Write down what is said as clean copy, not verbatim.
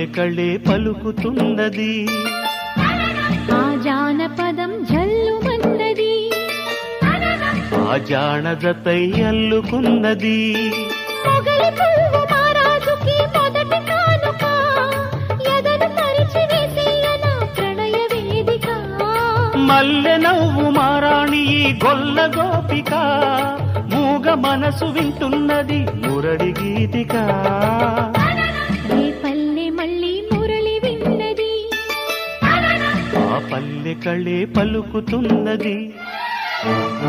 పల్లె కళ్ళే పలుకుతున్నది, ఆ జానపదం జల్లుమన్నది, ఆ జానజతై అల్లుకున్నది. మొగలి పువ్వు మహారాజుకి మొదటి కానుక, ఎదను పరిచి వేసేయన ప్రణయ వేదిక. మల్లె నవ్వు మారాణి ఈ గొల్ల గోపిక, మూగ మనసు వింటున్నది మురళి గీతిక. రేపల్లె మళ్ళీ మురళి విన్నది, ఆ పల్లె కళ్ళే పలుకుతున్నది.